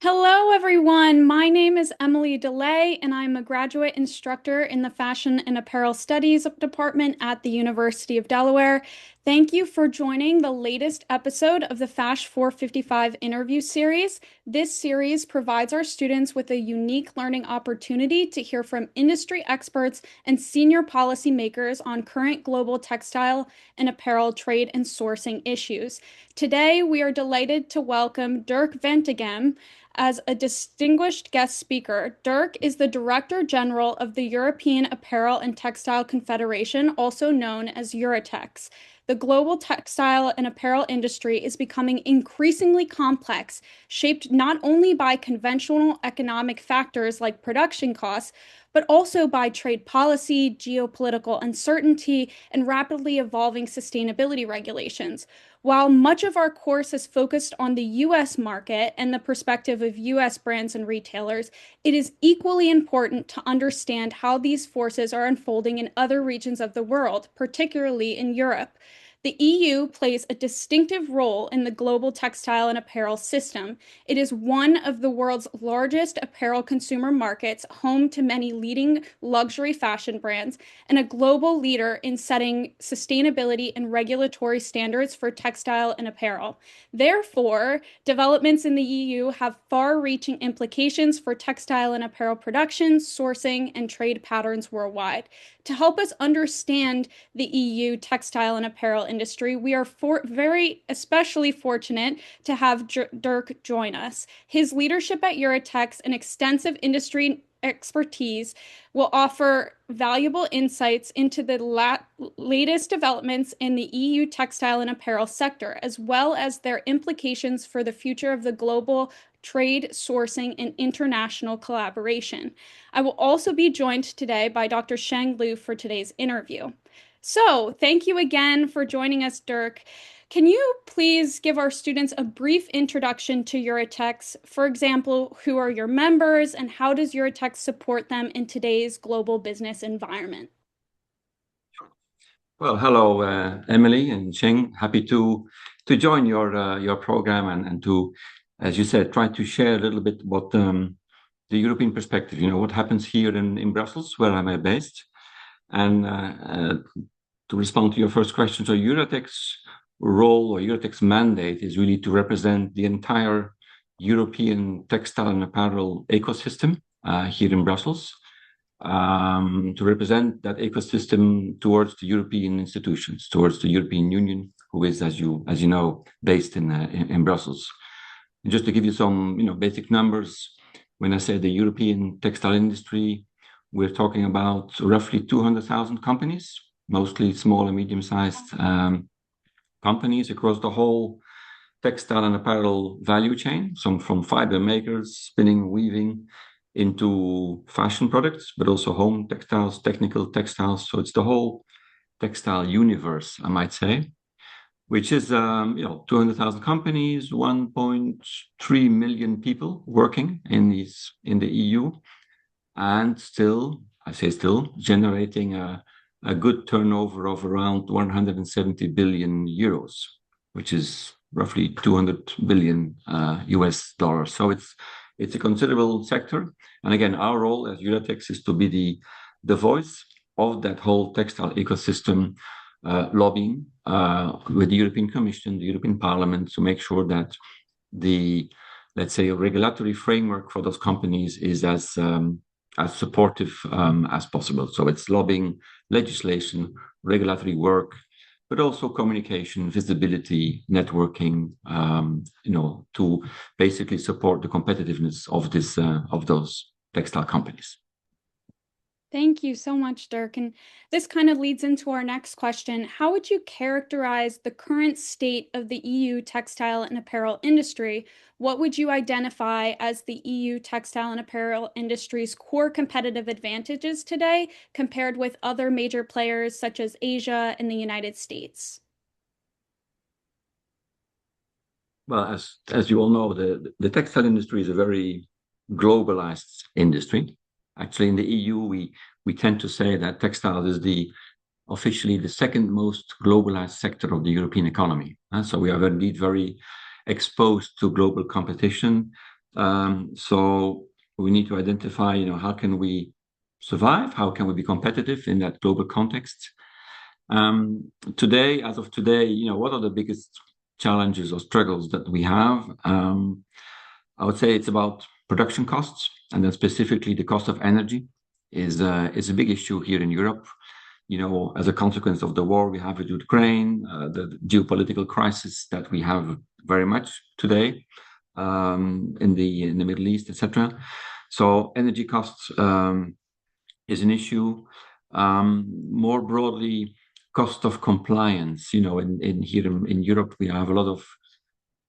Hello, everyone. My name is Emily DeLay, and I'm a graduate instructor in the Fashion and Apparel Studies department at the University of Delaware. Thank you for joining the latest episode of the FASH455 interview series. This series provides our students with a unique learning opportunity to hear from industry experts and senior policymakers on current global textile and apparel trade and sourcing issues. Today, we are delighted to welcome Dirk Vantyghem as a distinguished guest speaker. Dirk is the Director General of the European Apparel and Textile Confederation, also known as Euratex. The global textile and apparel industry is becoming increasingly complex, shaped not only by conventional economic factors like production costs, but also by trade policy, geopolitical uncertainty, and rapidly evolving sustainability regulations. While much of our course is focused on the US market and the perspective of US brands and retailers, it is equally important to understand how these forces are unfolding in other regions of the world, particularly in Europe. The EU plays a distinctive role in the global textile and apparel system. It is one of the world's largest apparel consumer markets, home to many leading luxury fashion brands, and a global leader in setting sustainability and regulatory standards for textile and apparel. Therefore, developments in the EU have far-reaching implications for textile and apparel production, sourcing, and trade patterns worldwide. To help us understand the EU textile and apparel industry, we are very especially fortunate to have Dirk join us. His leadership at Euratex and extensive industry expertise will offer valuable insights into the latest developments in the EU textile and apparel sector, as well as their implications for the future of the global trade, sourcing, and international collaboration. I will also be joined today by Dr. Sheng Liu for today's interview. So, thank you again for joining us, Dirk. Can you please give our students a brief introduction to Euratex? For example, who are your members and how does Euratex support them in today's global business environment? Well, hello, Emily and Cheng. Happy to join your program and to, as you said, try to share a little bit what the European perspective. What happens here in Brussels, where I'm based, and to respond to your first question. So, Euratex role or Euratex mandate is really to represent the entire European textile and apparel ecosystem here in Brussels. To represent that ecosystem towards the European institutions, towards the European Union, who is, as you know, based in Brussels. And just to give you some, basic numbers, when I say the European textile industry, we're talking about roughly 200,000 companies, mostly small and medium-sized companies across the whole textile and apparel value chain, some from fiber makers, spinning, weaving, into fashion products, but also home textiles, technical textiles. So it's the whole textile universe, I might say, which is 200,000 companies, 1.3 million people working in the EU, and still generating a good turnover of around 170 billion euros, which is roughly 200 billion US dollars. So it's a considerable sector. And again, our role as Euratex is to be the voice of that whole textile ecosystem, lobbying with the European Commission, the European Parliament, to make sure that let's say, a regulatory framework for those companies is as supportive as possible. So it's lobbying, legislation, regulatory work, but also communication, visibility, networking, to basically support the competitiveness of those textile companies. Thank you so much, Dirk. And this kind of leads into our next question. How would you characterize the current state of the EU textile and apparel industry? What would you identify as the EU textile and apparel industry's core competitive advantages today compared with other major players such as Asia and the United States? Well, as you all know, the textile industry is a very globalized industry. Actually, in the EU, we tend to say that textile is officially the second most globalized sector of the European economy. So we are indeed very exposed to global competition. So we need to identify, how can we survive? How can we be competitive in that global context? As of today, what are the biggest challenges or struggles that we have? I would say it's about production costs, and then specifically the cost of energy is a big issue here in Europe. As a consequence of the war we have with Ukraine, the geopolitical crisis that we have very much today in the Middle East, etc. So energy costs is an issue. More broadly, cost of compliance. In here in Europe, we have a lot of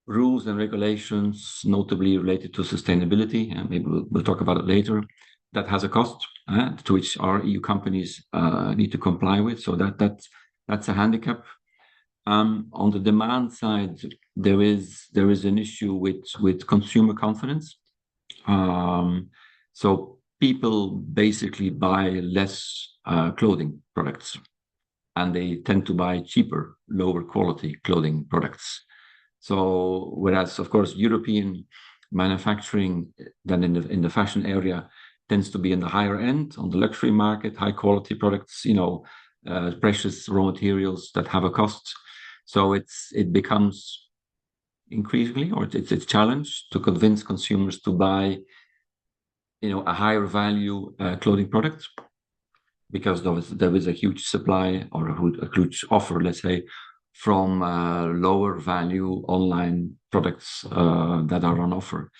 rules and regulations, notably related to sustainability, and maybe we'll talk about it later. That has a cost to which our EU companies need to comply with. So that's a handicap. On the demand side, there is an issue with consumer confidence. So people basically buy less clothing products, and they tend to buy cheaper, lower quality clothing products. So whereas, of course, European manufacturing then in the fashion area tends to be in the higher end on the luxury market, high quality products, precious raw materials that have a cost. So it becomes increasingly, or it's a challenge to convince consumers to buy, a higher value clothing product, because there is a huge supply or a huge offer, let's say, from lower value online products that are on offer.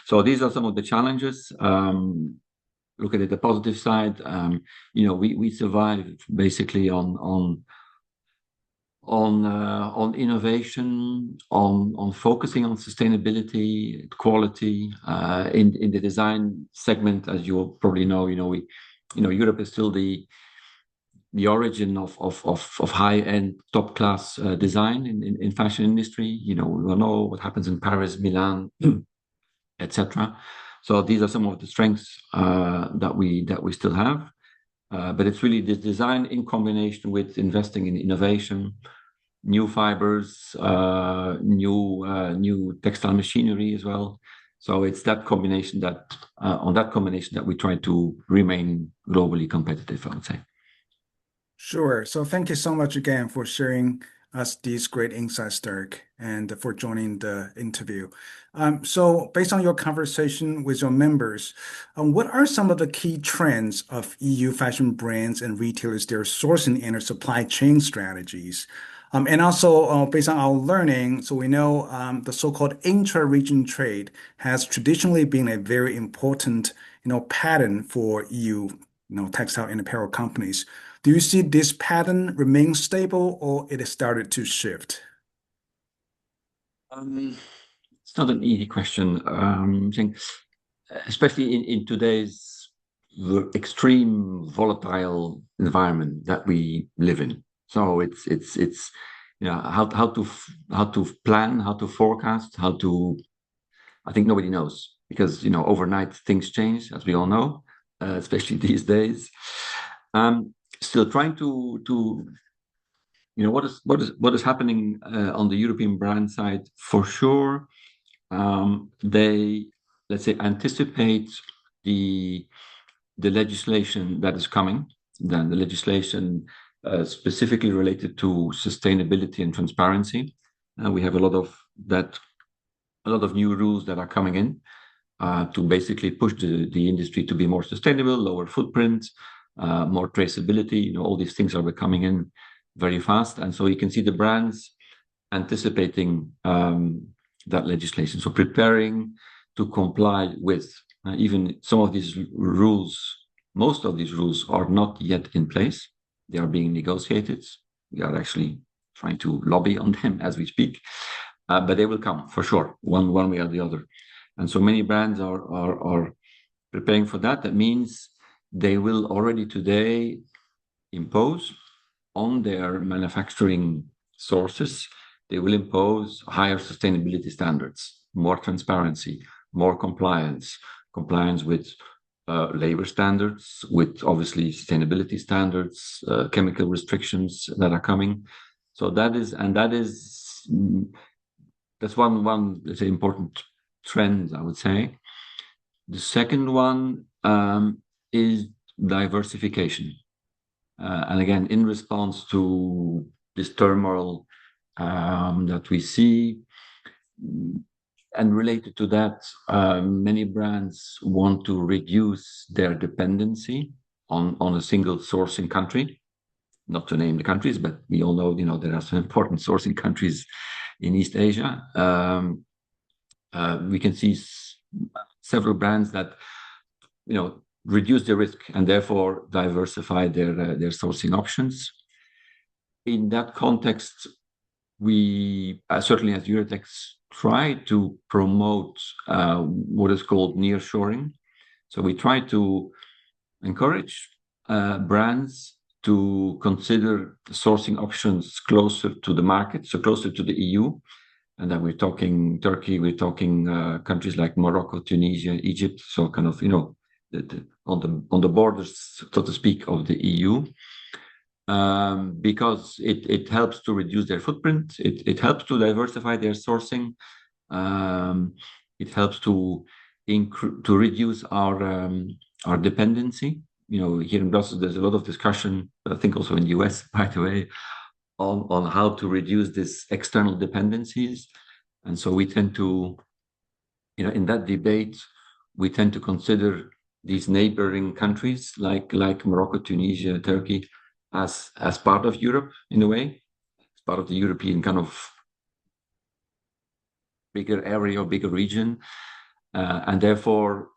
So these are some of the challenges. Look at it, the positive side. We survive basically on innovation, on focusing on sustainability, quality. In the design segment, as you probably know, Europe is still the origin of high-end, top-class design in fashion industry. We all know what happens in Paris, Milan, etc. So these are some of the strengths that we still have. But it's really this design in combination with investing in innovation, new fibers, new textile machinery as well. So it's that combination that we try to remain globally competitive, I would say. Sure. So thank you so much again for sharing us these great insights, Dirk, and for joining the interview. So based on your conversation with your members, what are some of the key trends of EU fashion brands and retailers, their sourcing and their supply chain strategies? And also based on our learning, so we know the so-called intra-region trade has traditionally been a very important, pattern for EU, textile and apparel companies. Do you see this pattern remain stable, or it has started to shift? It's not an easy question. I think, especially in today's extreme volatile environment that we live in. So it's how to plan, how to forecast, I think nobody knows, because overnight things change, as we all know, especially these days. Still trying to what is happening on the European brand side, for sure. They, let's say, anticipate the legislation that is coming. Then the legislation specifically related to sustainability and transparency. We have a lot of new rules that are coming in to basically push the industry to be more sustainable, lower footprint, more traceability. All these things are coming in very fast, and so you can see the brands anticipating that legislation, so preparing to comply with even some of these rules. Most of these rules are not yet in place. They are being negotiated. We are actually trying to lobby on them as we speak, but they will come for sure, one way or the other. And so many brands are preparing for that. That means they will already today impose on their manufacturing sources, they will impose higher sustainability standards, more transparency, more compliance with labor standards, with obviously sustainability standards, chemical restrictions that are coming. So that's one let's say important trends, I would say. The second one is diversification. And again, in response to this turmoil that we see, and related to that, many brands want to reduce their dependency on a single sourcing country. Not to name the countries, but we all know, there are some important sourcing countries in East Asia. We can see several brands that, reduce their risk and therefore diversify their sourcing options. In that context, we certainly as Euratex try to promote what is called nearshoring. So we try to encourage brands to consider sourcing options closer to the market, so closer to the EU. And then we're talking Turkey, we're talking countries like Morocco, Tunisia, Egypt, so kind of, on the borders, so to speak, of the EU. Because it helps to reduce their footprint, it helps to diversify their sourcing, it helps to reduce our dependency. Here in Brussels, there's a lot of discussion, but I think also in the US, by the way, on how to reduce these external dependencies. And so we tend to, in that debate, we tend to consider these neighboring countries like Morocco, Tunisia, Turkey, as part of Europe in a way, as part of the European kind of bigger area or bigger region. And therefore,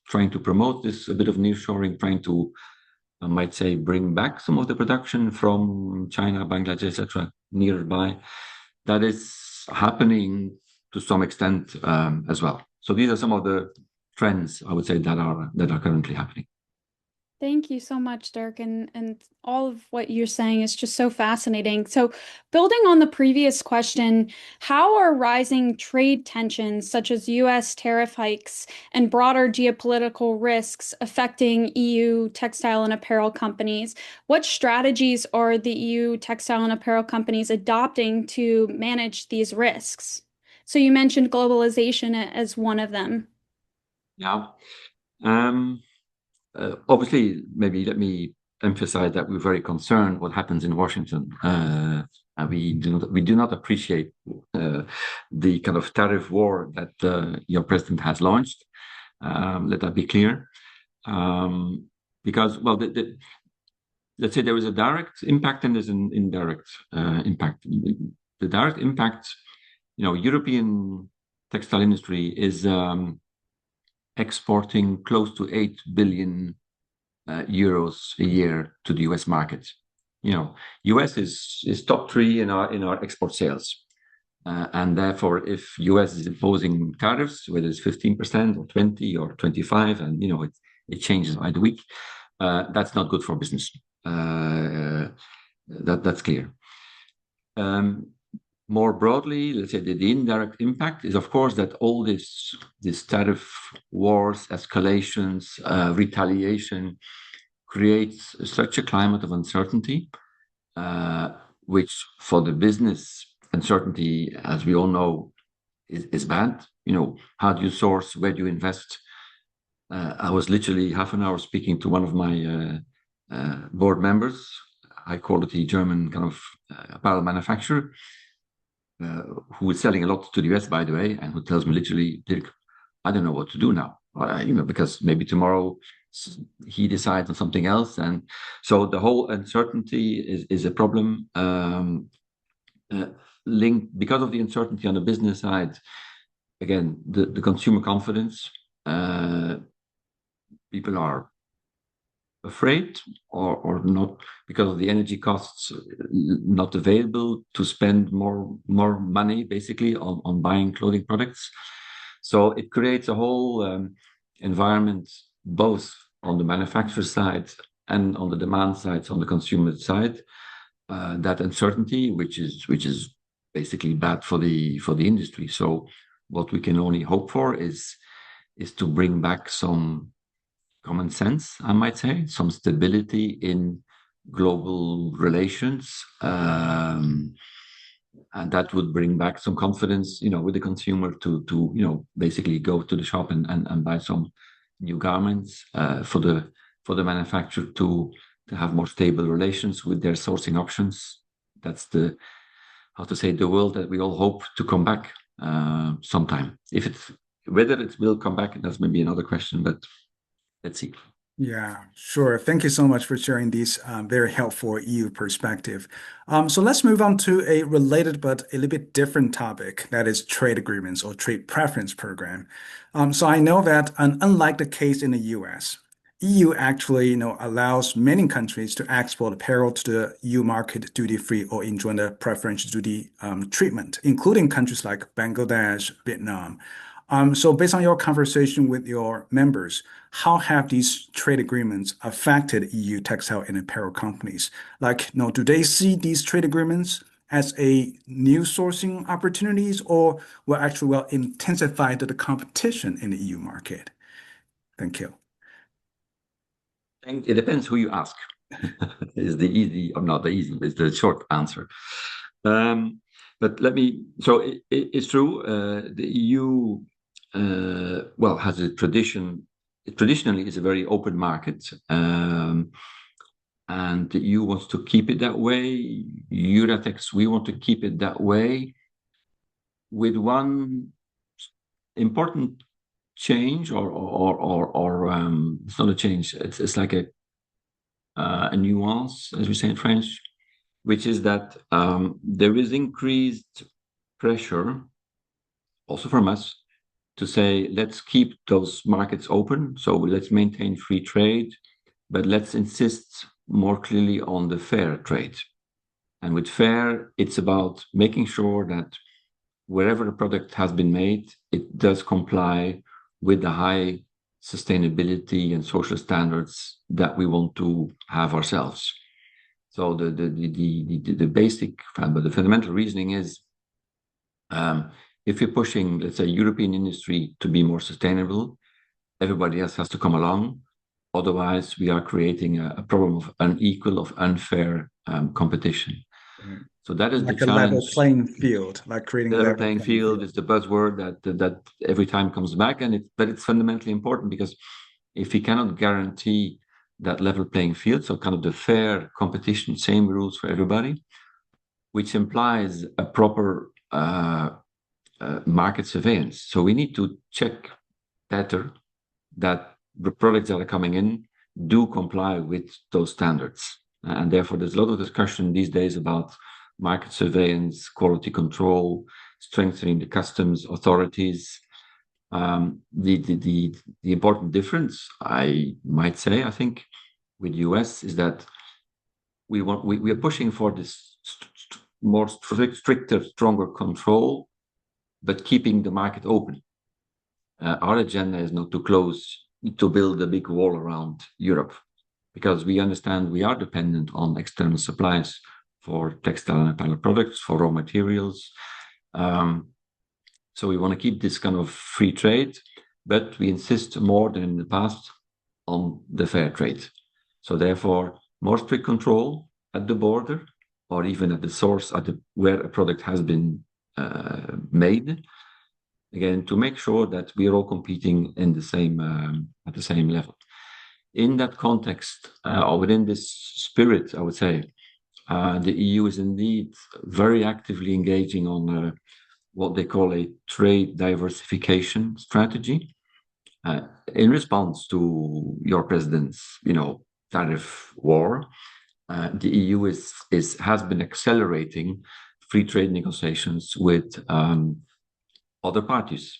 trying to promote this a bit of nearshoring, trying to, I might say, bring back some of the production from China, Bangladesh, etc., nearby. That is happening to some extent as well. So these are some of the trends, I would say, that are currently happening. Thank you so much, Dirk, and all of what you're saying is just so fascinating. So, building on the previous question, how are rising trade tensions such as U.S. tariff hikes and broader geopolitical risks affecting EU textile and apparel companies? What strategies are the EU textile and apparel companies adopting to manage these risks? So, you mentioned globalization as one of them. Yeah. Obviously, maybe let me emphasize that we're very concerned what happens in Washington. And we do not appreciate the kind of tariff war that your president has launched. Let that be clear. Because, well, let's say there is a direct impact and there's an indirect impact. The direct impact, European textile industry is exporting close to 8 billion euros a year to the US market. US is top 3 in our export sales. And therefore, if US is imposing tariffs, whether it's 15% or 20 or 25, and it changes by the week, that's not good for business. That's clear. More broadly, let's say the indirect impact is, of course, that all this tariff wars, escalations, retaliation creates such a climate of uncertainty, which for the business uncertainty, as we all know, is bad. How do you source? Where do you invest? I was literally half an hour speaking to one of my board members, high quality German kind of apparel manufacturer, who is selling a lot to the US, by the way, and who tells me literally, Dirk, I don't know what to do now, because maybe tomorrow he decides on something else. And so the whole uncertainty is a problem linked because of the uncertainty on the business side. Again, the consumer confidence, people are afraid or not, because of the energy costs, not available to spend more money basically on buying clothing products. So it creates a whole environment, both on the manufacturer side and on the demand side, so on the consumer side, that uncertainty, which is basically bad for the industry. So what we can only hope for is to bring back some common sense, I might say, some stability in global relations, and that would bring back some confidence, with the consumer to basically go to the shop and buy some new garments, for the manufacturer to have more stable relations with their sourcing options. That's the world that we all hope to come back sometime. Whether it will come back, that's maybe another question, but let's see. Yeah, sure. Thank you so much for sharing these very helpful EU perspective. So let's move on to a related but a little bit different topic, that is trade agreements or trade preference program. So I know that unlike the case in the US, EU actually, allows many countries to export apparel to the EU market duty-free or enjoy the preferential duty treatment, including countries like Bangladesh, Vietnam. So based on your conversation with your members, how have these trade agreements affected EU textile and apparel companies? Like, do they see these trade agreements as a new sourcing opportunities, or will intensify the competition in the EU market? Thank you. It depends who you ask. Is the easy or not the easy? Is the short answer. But it's true. The EU has a tradition. Traditionally, it's a very open market, and the EU wants to keep it that way. Euratex, we want to keep it that way, with one important change, or it's not a change. It's like a nuance, as we say in French, which is that there is increased pressure, also from us, to say, let's keep those markets open. So let's maintain free trade, but let's insist more clearly on the fair trade. And with fair, it's about making sure that wherever a product has been made, it does comply with the high sustainability and social standards that we want to have ourselves. So the basic, but the fundamental reasoning is, if you're pushing, let's say, European industry to be more sustainable, everybody else has to come along. Otherwise, we are creating a problem of unequal, of unfair competition. Right. So that is like the challenge. A level playing field, like creating the level playing field is the buzzword that every time comes back, but it's fundamentally important, because if we cannot guarantee that level playing field, so kind of the fair competition, same rules for everybody, which implies a proper market surveillance. So we need to check better that the products that are coming in do comply with those standards. And therefore, there's a lot of discussion these days about market surveillance, quality control, strengthening the customs authorities. The important difference, I might say, I think, with US is that we are pushing for this more stricter, stronger control, but keeping the market open. Our agenda is not to build a big wall around Europe, because we understand we are dependent on external supplies for textile and apparel products, for raw materials. So we want to keep this kind of free trade, but we insist more than in the past on the fair trade. So therefore, more strict control at the border, or even at the source, where a product has been made, again, to make sure that we are all competing in the same at the same level. In that context, or within this spirit, I would say, the EU is indeed very actively engaging on what they call a trade diversification strategy. In response to your president's, tariff war, the EU has been accelerating free trade negotiations with other parties.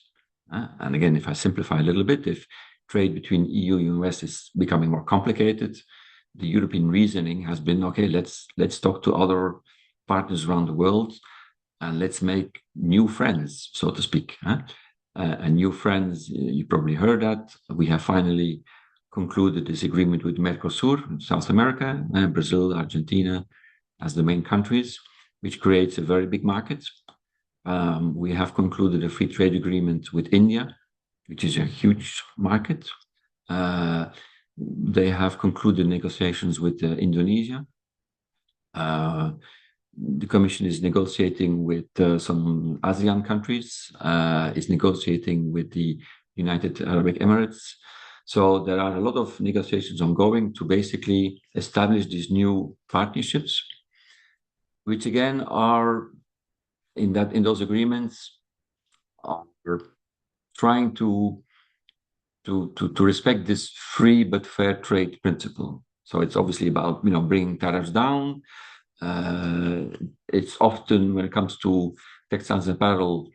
And again, if I simplify a little bit, if trade between EU and US is becoming more complicated, the European reasoning has been, okay, let's talk to other partners around the world, and let's make new friends, so to speak. And new friends, you probably heard that. We have finally concluded this agreement with Mercosur, South America, Brazil, Argentina, as the main countries, which creates a very big market. We have concluded a free trade agreement with India, which is a huge market. They have concluded negotiations with Indonesia. the Commission is negotiating with some ASEAN countries, is negotiating with the United Arab Emirates. So there are a lot of negotiations ongoing to basically establish these new partnerships, which again are in those agreements are trying to respect this free but fair trade principle. So it's obviously about bringing tariffs down. It's often, when it comes to textiles and apparel,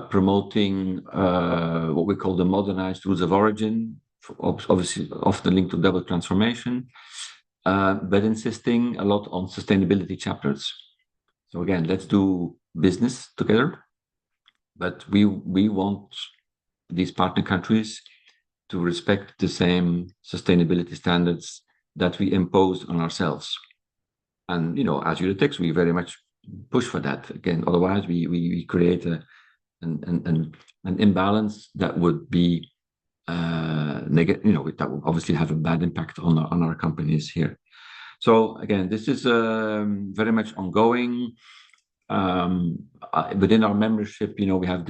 promoting what we call the modernized rules of origin, obviously often linked to double transformation, but insisting a lot on sustainability chapters. So again, let's do business together, but we want these partner countries to respect the same sustainability standards that we impose on ourselves. And as Euratex, we very much push for that. Again, otherwise we create an imbalance that would be negative. That will obviously have a bad impact on our companies here. So again, this is very much ongoing. Within our membership, we have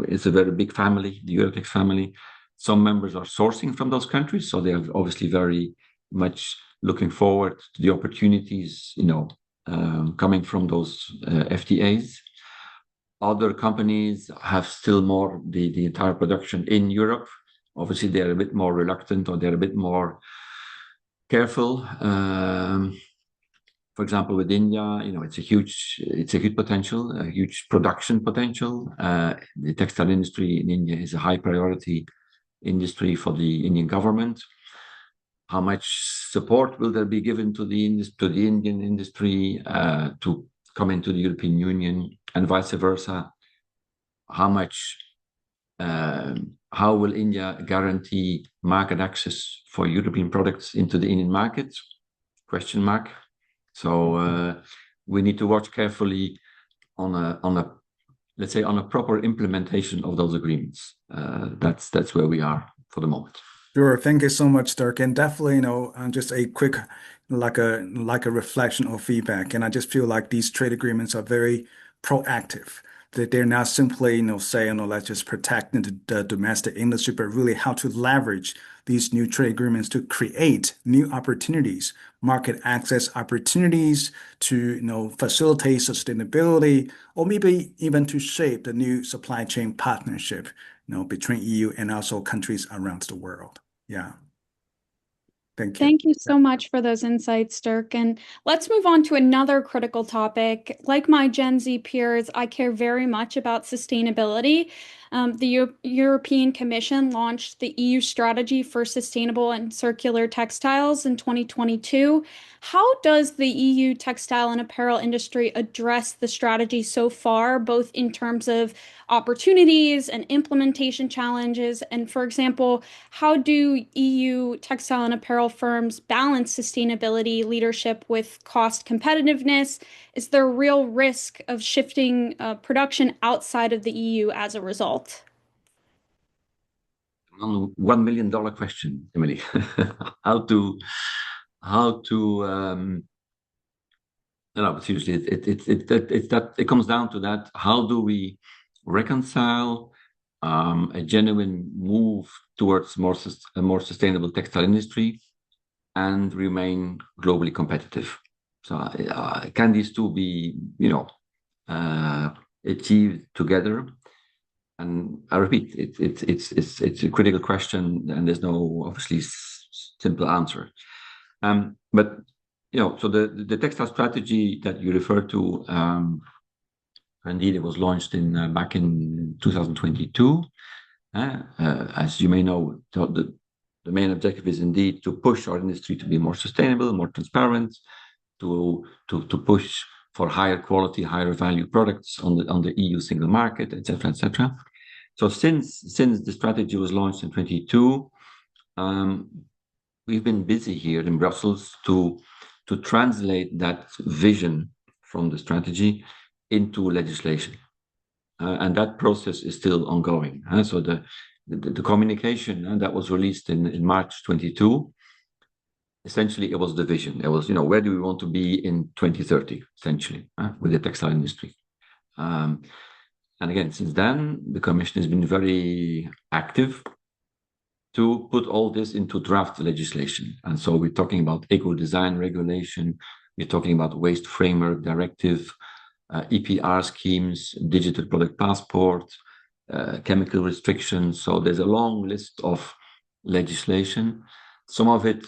it's a very big family, the Euratex family. Some members are sourcing from those countries, so they are obviously very much looking forward to the opportunities, coming from those FTAs. Other companies have still more the entire production in Europe. Obviously, they're a bit more reluctant, or they're a bit more careful. For example, with India, it's a huge potential, a huge production potential. The textile industry in India is a high priority industry for the Indian government. How much support will there be given to the Indian industry to come into the European Union, and vice versa? How will India guarantee market access for European products into the Indian market? Question mark. So we need to watch carefully on a proper implementation of those agreements. That's where we are for the moment. Sure. Thank you so much, Dirk. And definitely, just a quick, like a reflection or feedback. And I just feel like these trade agreements are very proactive. That they're not simply, saying, let's just protect the domestic industry, but really how to leverage these new trade agreements to create new opportunities, market access opportunities to, facilitate sustainability, or maybe even to shape the new supply chain partnership, between EU and also countries around the world. Yeah. Thank you. Thank you so much for those insights, Dirk. And let's move on to another critical topic. Like my Gen Z peers, I care very much about sustainability. The European Commission launched the EU Strategy for Sustainable and Circular Textiles in 2022. How does the EU textile and apparel industry address the strategy so far, both in terms of opportunities and implementation challenges? And for example, how do EU textile and apparel firms balance sustainability leadership with cost competitiveness? Is there a real risk of shifting production outside of the EU as a result? $1 million question, Emily. Seriously, it comes down to that. How do we reconcile a genuine move towards a more sustainable textile industry and remain globally competitive? So can these two be, achieved together? And I repeat, it's a critical question, and there's no obviously simple answer. But so the textile strategy that you refer to, indeed, it was launched back in 2022. As you may know, the main objective is indeed to push our industry to be more sustainable, more transparent, to push for higher quality, higher value products on the EU single market, etc., etc. So since the strategy was launched in 2022, we've been busy here in Brussels to translate that vision from the strategy into legislation, and that process is still ongoing. So the communication that was released in March 22 essentially, it was the vision. It was, where do we want to be in 2030, essentially, with the textile industry. And again, since then, the Commission has been very active to put all this into draft legislation. And so we're talking about eco-design regulation, we're talking about waste framework directive, EPR schemes, digital product passport, chemical restrictions. So there's a long list of legislation. Some of it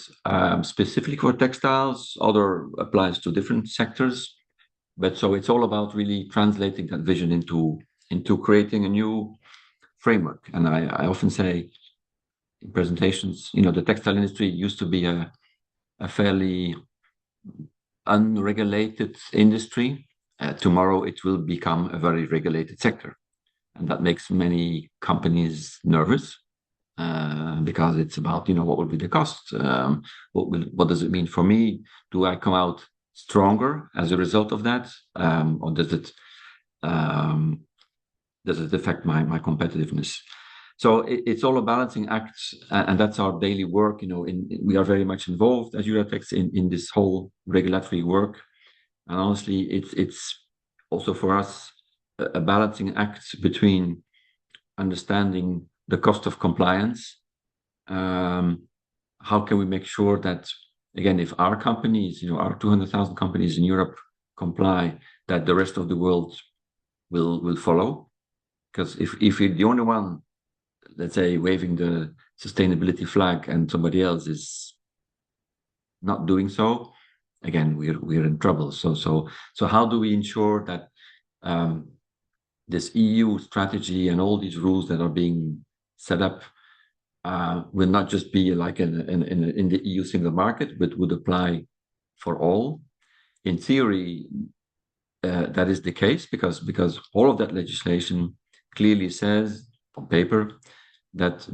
specifically for textiles, other applies to different sectors. But so it's all about really translating that vision into creating a new framework. And I often say in presentations, the textile industry used to be a fairly unregulated industry. Tomorrow it will become a very regulated sector. And that makes many companies nervous because it's about, what will be the cost? What does it mean for me? Do I come out stronger as a result of that? Or does it affect my competitiveness? So it's all a balancing act, and that's our daily work. We are very much involved as Euratex in this whole regulatory work. And honestly, it's also for us a balancing act between understanding the cost of compliance. How can we make sure that, again, if our companies, our 200,000 companies in Europe comply, that the rest of the world will follow? Because if you're the only one, let's say, waving the sustainability flag and somebody else is not doing so, again, we're in trouble. So how do we ensure that this EU strategy and all these rules that are being set up will not just be like in the EU single market, but would apply for all? In theory, that is the case because all of that legislation clearly says on paper that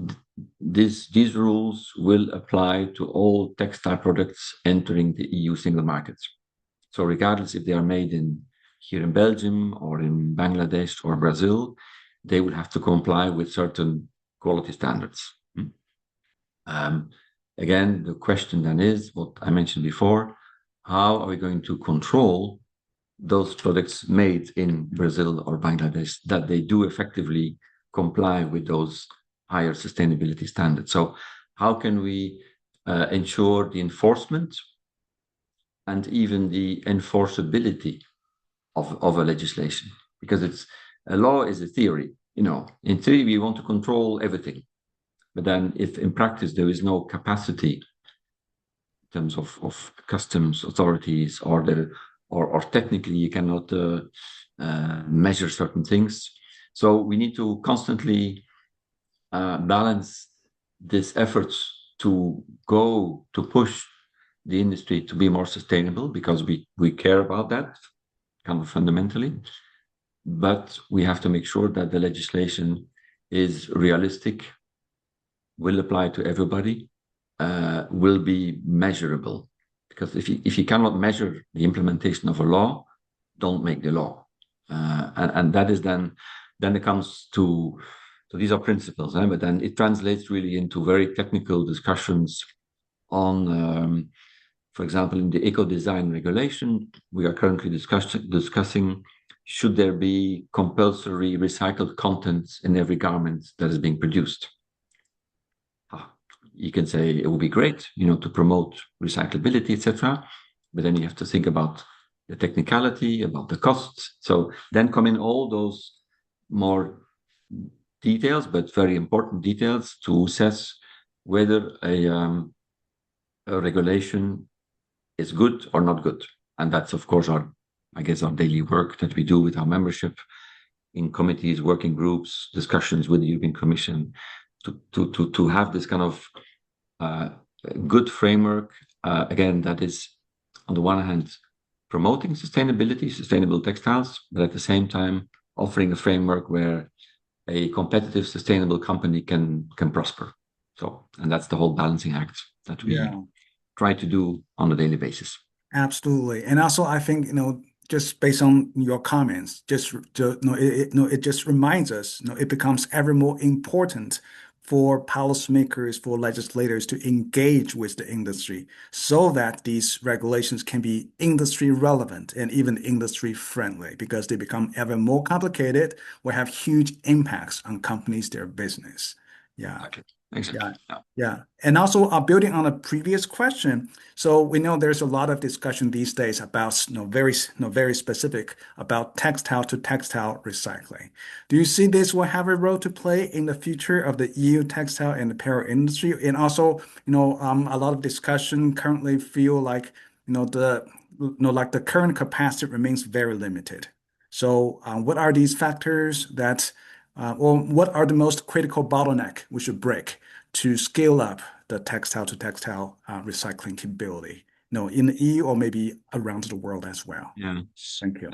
these rules will apply to all textile products entering the EU single market. So regardless if they are made here in Belgium or in Bangladesh or Brazil, they will have to comply with certain quality standards. Again, the question then is what I mentioned before: how are we going to control those products made in Brazil or Bangladesh that they do effectively comply with those higher sustainability standards? So how can we ensure the enforcement and even the enforceability of a legislation? Because a law is a theory. In theory, we want to control everything. But then if in practice there is no capacity in terms of customs authorities or technically you cannot measure certain things. So we need to constantly balance this efforts to push the industry to be more sustainable, because we care about that kind of fundamentally. But we have to make sure that the legislation is realistic, will apply to everybody, will be measurable. Because if you cannot measure the implementation of a law, don't make the law. And that is then it comes to these are principles, but then it translates really into very technical discussions on, for example, in the eco-design regulation, we are currently discussing should there be compulsory recycled content in every garment that is being produced. You can say it would be great, to promote recyclability, etc. But then you have to think about the technicality, about the costs. So then come in all those more details, but very important details to assess whether a regulation is good or not good. And that's, of course, our daily work that we do with our membership in committees, working groups, discussions with the European Commission to have this kind of good framework, again, that is on the one hand promoting sustainability, sustainable textiles, but at the same time offering a framework where a competitive, sustainable company can prosper. So, and that's the whole balancing act that we try to do on a daily basis. Absolutely. And also, I think, just based on your comments, it just reminds us, it becomes ever more important for policymakers, for legislators to engage with the industry so that these regulations can be industry relevant and even industry friendly because they become ever more complicated will have huge impacts on companies, their business. Yeah. Exactly. Yeah. Yeah. And also building on a previous question, so we know there's a lot of discussion these days about very specific about textile to textile recycling. Do you see this will have a role to play in the future of the EU textile and apparel industry? And also, a lot of discussion currently feel like, like the current capacity remains very limited. So, what are these factors or what are the most critical bottleneck we should break to scale up the textile to textile recycling capability, in the EU or maybe around the world as well? Yeah. Thank you.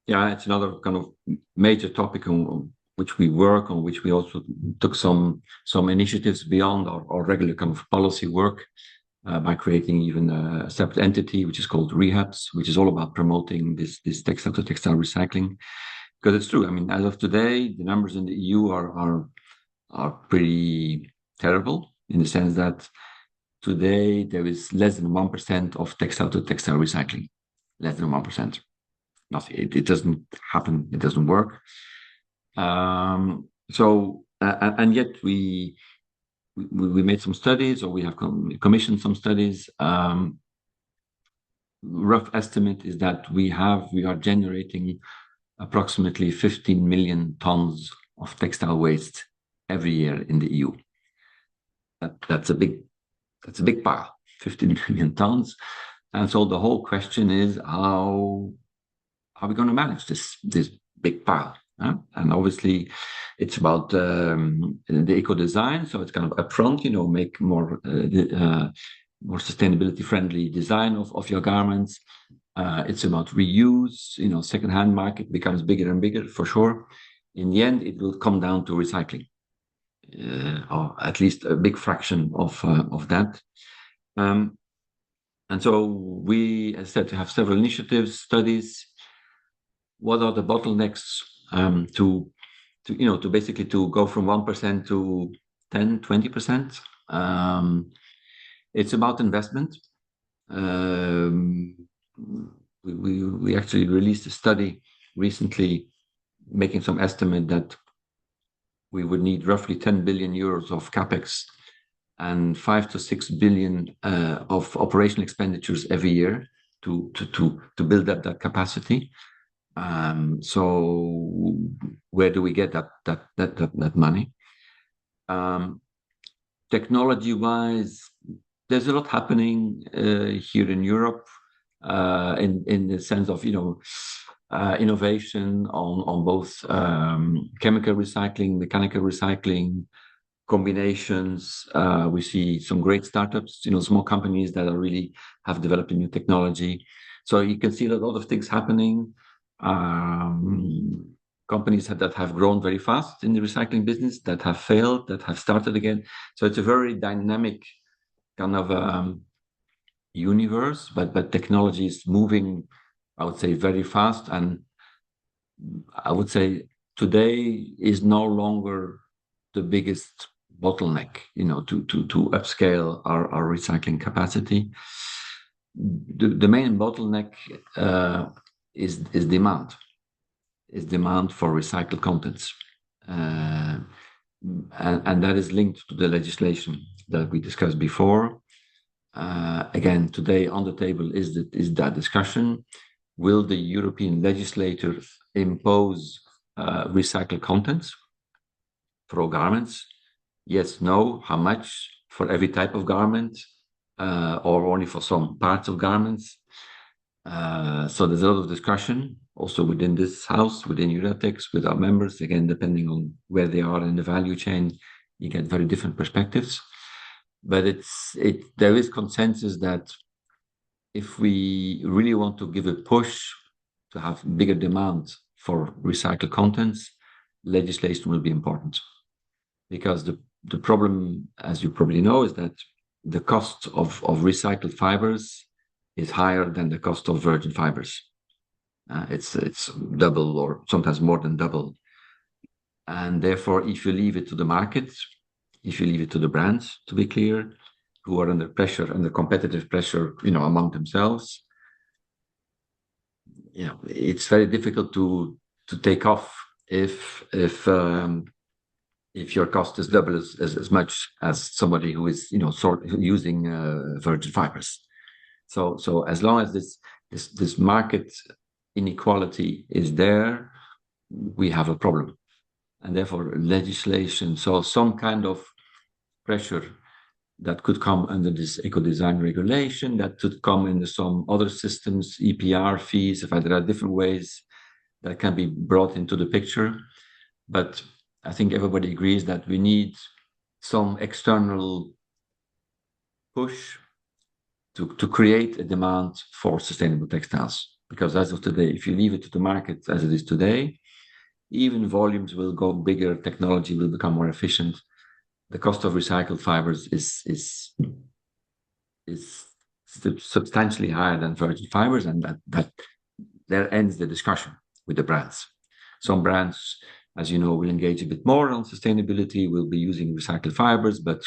Yeah, it's another kind of major topic on which we work on, which we also took some initiatives beyond our regular kind of policy work by creating even a separate entity, which is called Rehabs, which is all about promoting this textile to textile recycling. Because it's true. I mean, as of today, the numbers in the EU are pretty terrible in the sense that today there is less than 1% of textile to textile recycling. Less than 1%. Nothing. It doesn't happen. It doesn't work. And yet we made some studies, or we have commissioned some studies. Rough estimate is that we are generating approximately 15 million tons of textile waste every year in the EU. That's a big pile, 15 million tons. And so the whole question is, how are we going to manage this big pile? And obviously, it's about the eco design. So it's kind of upfront, make more sustainability friendly design of your garments. It's about reuse. Secondhand market becomes bigger and bigger for sure. In the end, it will come down to recycling, or at least a big fraction of that. And so we, as I said, have several initiatives, studies. What are the bottlenecks to basically to go from 1% to 10, 20%? It's about investment. We actually released a study recently making some estimate that we would need roughly 10 billion euros of capex and 5 to 6 billion of operational expenditures every year to build up that capacity. So where do we get that money? Technology-wise, there's a lot happening here in Europe in the sense of innovation on both chemical recycling, mechanical recycling, combinations. We see some great startups, small companies that are really have developed a new technology. So you can see a lot of things happening. Companies that have grown very fast in the recycling business, that have failed, that have started again. So it's a very dynamic kind of universe, but technology is moving, I would say, very fast. And I would say today is no longer the biggest bottleneck, to upscale our recycling capacity. The main bottleneck is demand. Is demand for recycled contents, and that is linked to the legislation that we discussed before. Again, today on the table is that discussion. Will the European legislator impose recycled contents for all garments? Yes, no. How much for every type of garment, or only for some parts of garments? So there's a lot of discussion also within this house, within Euratex, with our members. Again, depending on where they are in the value chain, you get very different perspectives. But there is consensus that if we really want to give a push to have bigger demand for recycled contents, legislation will be important. Because the problem, as you probably know, is that the cost of recycled fibers is higher than the cost of virgin fibers. It's double or sometimes more than double. And therefore, if you leave it to the market, if you leave it to the brands, to be clear, who are under pressure, under competitive pressure, among themselves. It's very difficult to take off if your cost is double as much as somebody who is using virgin fibers. So as long as this market inequality is there, we have a problem, and therefore legislation. So some kind of pressure that could come under this eco-design regulation, that could come into some other systems, EPR fees. There are different ways that can be brought into the picture, but I think everybody agrees that we need some external push to create a demand for sustainable textiles. Because as of today, if you leave it to the market as it is today, even volumes will go bigger, technology will become more efficient. The cost of recycled fibers is substantially higher than virgin fibers, and that there ends the discussion with the brands. Some brands, as you know, will engage a bit more on sustainability, will be using recycled fibers, but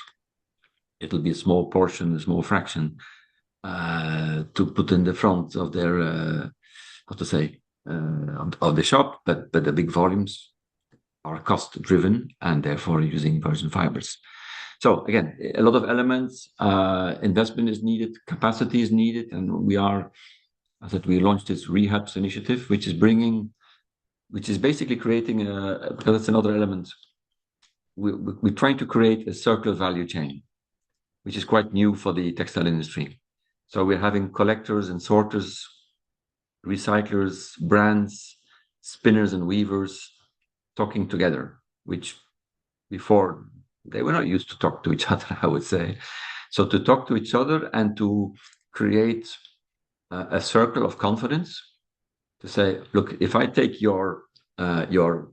it'll be a small portion, a small fraction to put in the front of their, of the shop, but the big volumes are cost driven and therefore using virgin fibers. So again, a lot of elements, investment is needed, capacity is needed, and we launched this Rehabs initiative, which is basically creating because that's another element. We're trying to create a circular value chain, which is quite new for the textile industry. So we're having collectors and sorters, recyclers, brands, spinners and weavers talking together, which before they were not used to talk to each other, I would say. So to talk to each other and to create a circle of confidence, to say, look, if I take your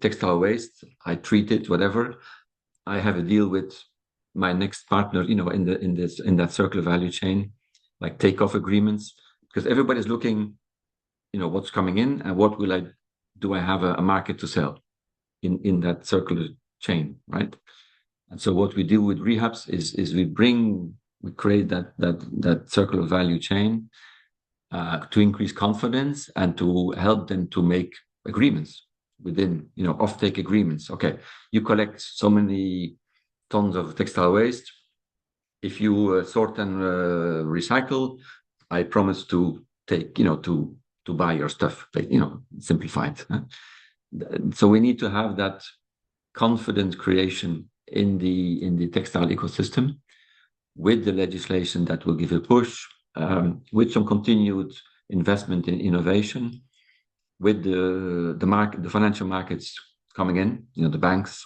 textile waste, I treat it, whatever, I have a deal with my next partner, in that circular value chain, like takeoff agreements, because everybody's looking, what's coming in and what do I have a market to sell in that circular chain, right? And so what we do with Rehabs is we create that circular value chain to increase confidence and to help them to make agreements within, offtake agreements. Okay, you collect so many tons of textile waste. If you sort and recycle, I promise to take, to buy your stuff, simplified. So we need to have that confidence creation in the textile ecosystem with the legislation that will give a push, with some continued investment in innovation, with the market, the financial markets coming in, the banks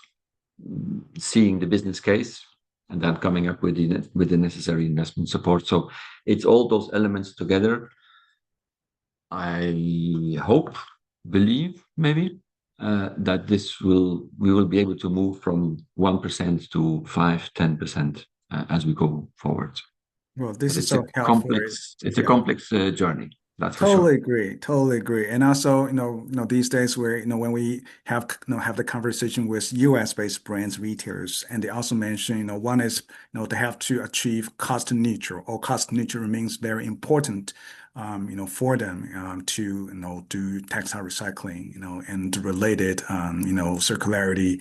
seeing the business case and then coming up with the necessary investment support. So it's all those elements together. I hope, believe maybe that we will be able to move from 1% to 5-10% as we go forward. Well, this is so helpful. It's a complex journey. That's for Totally sure. agree. Totally agree. And also, these days where, when we have the conversation with US based brands, retailers, and they also mention, one is, they have to achieve cost neutral, or cost neutral remains very important, for them, to, do textile recycling, and related, circularity,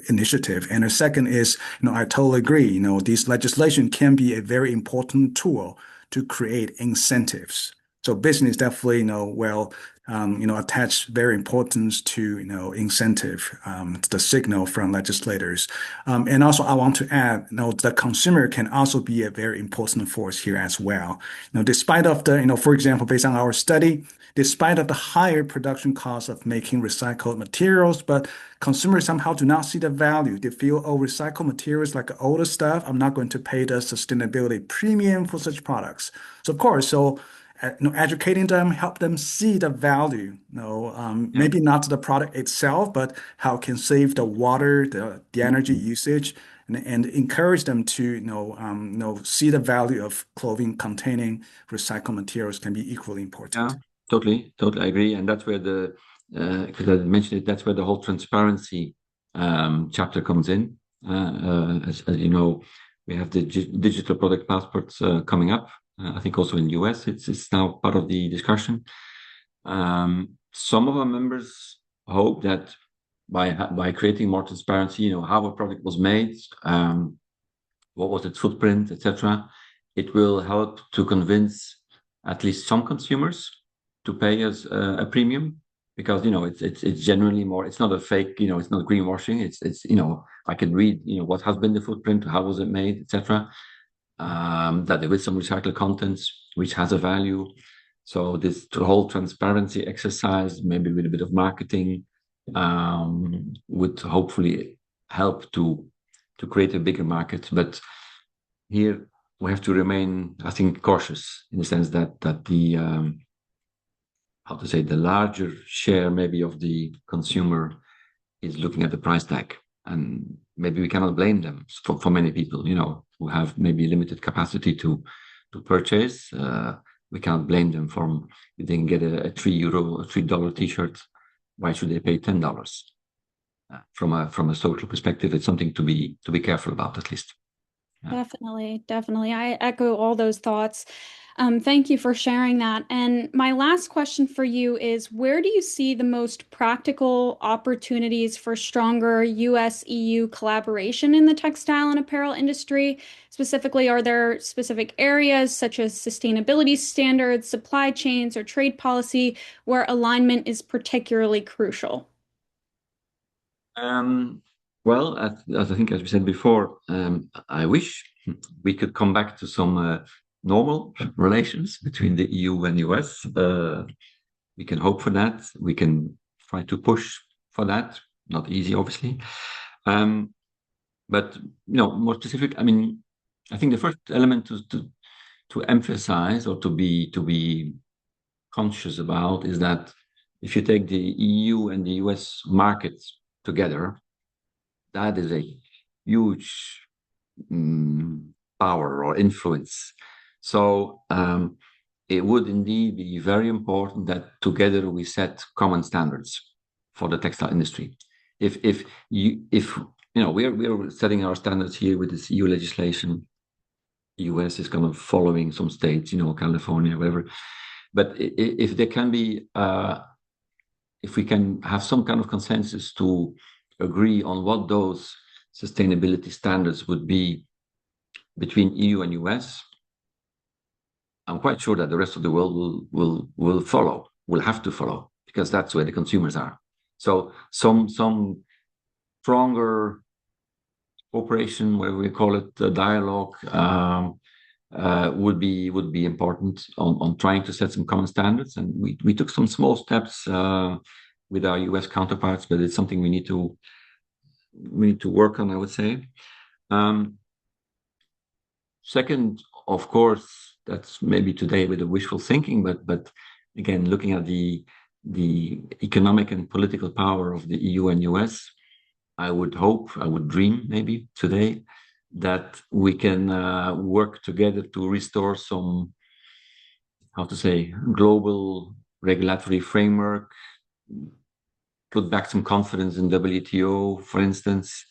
initiative. And the second is, I totally agree, this legislation can be a very important tool to create incentives. So business definitely, attach very importance to, incentive, the signal from legislators. And also I want to add, the consumer can also be a very important force here as well. Despite of the, for example, based on our study, despite of the higher production cost of making recycled materials, but consumers somehow do not see the value. They feel, recycled materials like older stuff, I'm not going to pay the sustainability premium for such products. So of course, educating them, help them see the value, maybe not the product itself, but how it can save the water, the energy usage, and encourage them to, see the value of clothing containing recycled materials can be equally important. Yeah, totally agree. And that's where because I mentioned it, that's where the whole transparency chapter comes in. As you know, we have the digital product passports coming up. I think also in the US, it's now part of the discussion. Some of our members hope that by creating more transparency, how a product was made, what was its footprint, etc., it will help to convince at least some consumers to pay us a premium, because it's generally more. It's not a fake. It's not greenwashing. It's I can read what has been the footprint, how was it made, etc. That there is some recycled contents which has a value. So this whole transparency exercise, maybe with a bit of marketing, would hopefully help to create a bigger market. But here we have to remain, I think, cautious in the sense that the how to say, the larger share maybe of the consumer is looking at the price tag, and maybe we cannot blame them for many people, who have maybe limited capacity to purchase. We can't blame them for if they can get a €3 or $3 t-shirt. Why should they pay $10? From a social perspective, it's something to be careful about, at least. Yeah. Definitely. I echo all those thoughts. Thank you for sharing that. And my last question for you is, where do you see the most practical opportunities for stronger U.S. EU collaboration in the textile and apparel industry? Specifically, are there specific areas such as sustainability standards, supply chains, or trade policy where alignment is particularly crucial? Well, as I think, as we said before, I wish we could come back to some normal relations between the EU and US. We can hope for that. We can try to push for that. Not easy, obviously. But more specific. I mean, I think the first element to emphasize or to be conscious about is that if you take the EU and the US markets together, that is a huge power or influence. So it would indeed be very important that together we set common standards for the textile industry. If we're setting our standards here with this EU legislation, US is kind of following some states, California, whatever. But if there can be, if we can have some kind of consensus to agree on what those sustainability standards would be between EU and US, I'm quite sure that the rest of the world will follow, will have to follow, because that's where the consumers are. So some stronger cooperation, whatever we call it, dialogue, would be important on trying to set some common standards. And we took some small steps with our US counterparts, but it's something we need to work on, I would say. Second, of course, that's maybe today with the wishful thinking, but again, looking at the economic and political power of the EU and US, I would dream maybe today that we can work together to restore some, how to say, global regulatory framework, put back some confidence in WTO, for instance.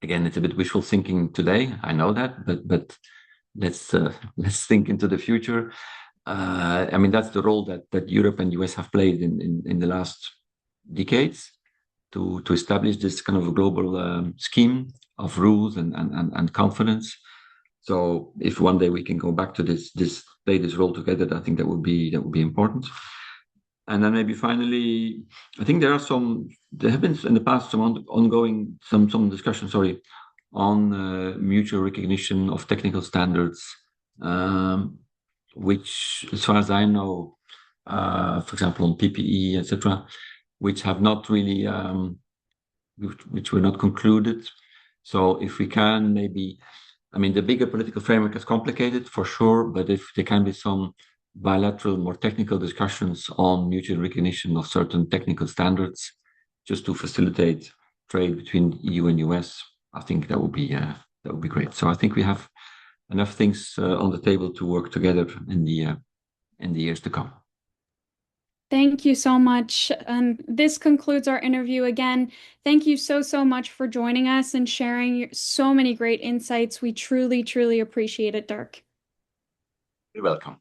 Again, it's a bit wishful thinking today. I know that, but let's think into the future. I mean, that's the role that Europe and US have played in the last decades to establish this kind of a global scheme of rules and confidence. So if one day we can go back to play this role together, I think that would be important. And then maybe finally, I think there have been in the past some ongoing discussion, on mutual recognition of technical standards, which, as far as I know, for example, on PPE, etc., which have not really, which were not concluded. So if we can maybe, I mean, the bigger political framework is complicated for sure, but if there can be some bilateral, more technical discussions on mutual recognition of certain technical standards, just to facilitate trade between EU and US, I think that would be great. So I think we have enough things on the table to work together in the years to come. Thank you so much. This concludes our interview again. Thank you so much for joining us and sharing so many great insights. We truly appreciate it, Dirk. You're welcome.